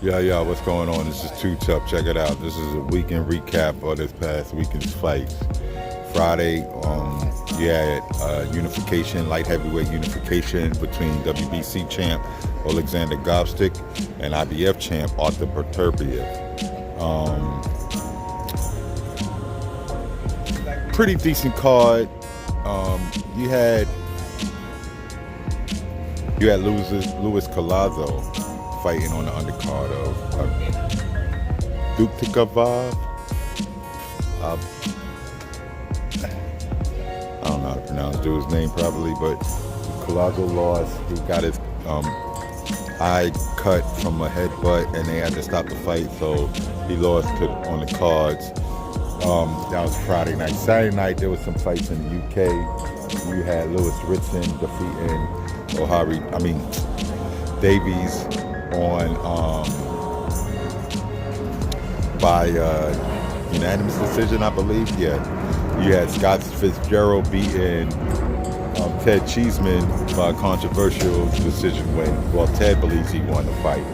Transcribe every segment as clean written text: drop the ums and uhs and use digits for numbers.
Yeah, what's going on? This is Too Tough. Check it out. This is a weekend recap of this past weekend's fights. Friday, you had unification, light heavyweight unification between WBC champ Alexander Gopstick and IBF champ Arthur Beterbiev. Pretty decent card. You had Luis Collazo fighting on the undercard of Duktikavov. I don't know how to pronounce dude's name properly, but Collazo lost. He got his eye cut from a headbutt, and they had to stop the fight, so he lost on the cards. That was Friday night. Saturday night, there was some fights in the UK. You had Lewis Ritson defeating Davies on by unanimous decision, I believe. Yeah. You had Scott Fitzgerald beating Ted Cheeseman by a controversial decision win. Well, Ted believes he won the fight.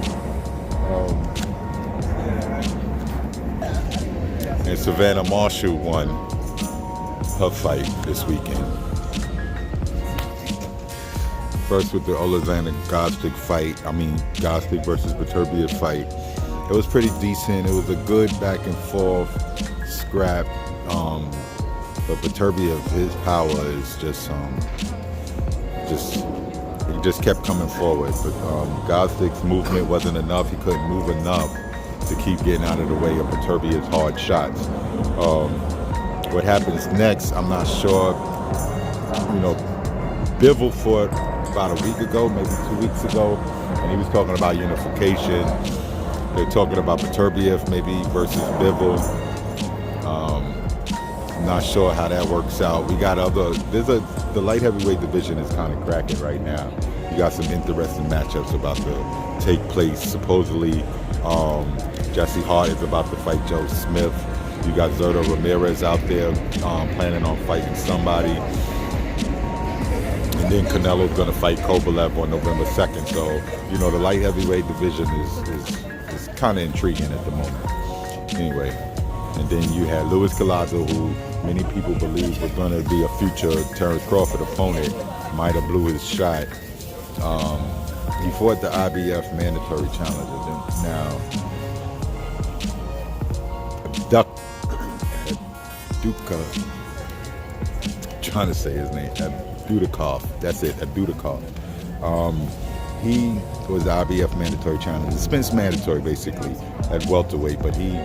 And Savannah Marshall won her fight this weekend. First with the Alexander Gopstick fight, Gopstick versus Beterbiev fight. It was pretty decent. It was a good back and forth scrap. But Beterbiev, his power is he just kept coming forward. But Gopstick's movement wasn't enough. He couldn't move enough to keep getting out of the way of Beterbiev's hard shots. What happens next, I'm not sure. Bivol fought about a week ago, maybe 2 weeks ago, and he was talking about unification. They're talking about Beterbiev maybe versus Bivol. Not sure how that works out. We got the light heavyweight division is kind of cracking right now. You got some interesting matchups about to take place. Supposedly, Jesse Hart is about to fight Joe Smith. You got Zurdo Ramirez out there planning on fighting somebody. And then Canelo's going to fight Kovalev on November 2nd. So, the light heavyweight division is kind of intriguing at the moment. Anyway, and then you had Luis Collazo, who many people believe was going to be a future Terrence Crawford opponent. Might have blew his shot. He fought the IBF mandatory challenges. Now, trying to say his name, Dudikov. That's it, Dudikov. He was the IBF mandatory challenge. The Spence mandatory, basically, at welterweight, but he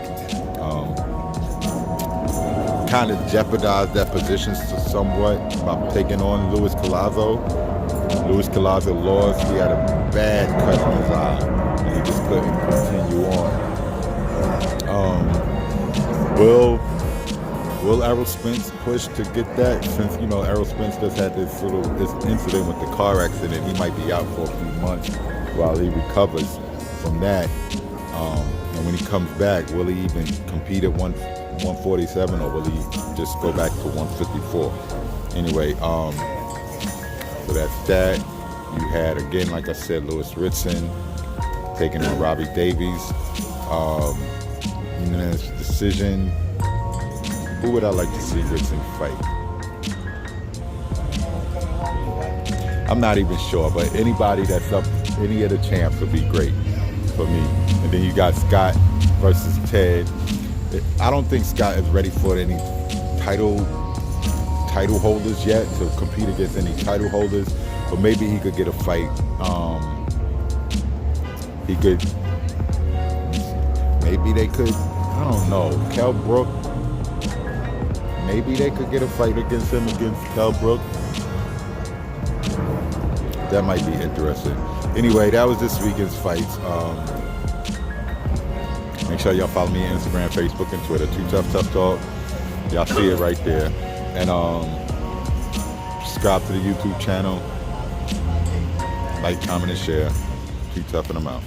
kind of jeopardized that position somewhat by taking on Luis Collazo. Luis Collazo lost. He had a bad cut on his eye, and he just couldn't continue on. Will Errol Spence push to get that? Since Errol Spence just had this incident with the car accident, he might be out for a few months while he recovers from that. And when he comes back, will he even compete at 147, or will he just go back to 154? Anyway, so that's that. You had, again, like I said, Lewis Ritson taking on Robbie Davies. Unanimous decision. Who would I like to see Ritson fight? I'm not even sure, but anybody that's up, any of the champs would be great for me. And then you got Scott versus Ted. I don't think Scott is ready for any title holders yet, to compete against any title holders, but maybe he could get a fight. Maybe they could, I don't know, Kell Brook. Maybe they could get a fight against him, against Kell Brook. That might be interesting. Anyway, that was this weekend's fights. Make sure y'all follow me on Instagram, Facebook, and Twitter. Too Tough Talk. Y'all see it right there. And subscribe to the YouTube channel. Like, comment, and share. Too Tough, and I'm out.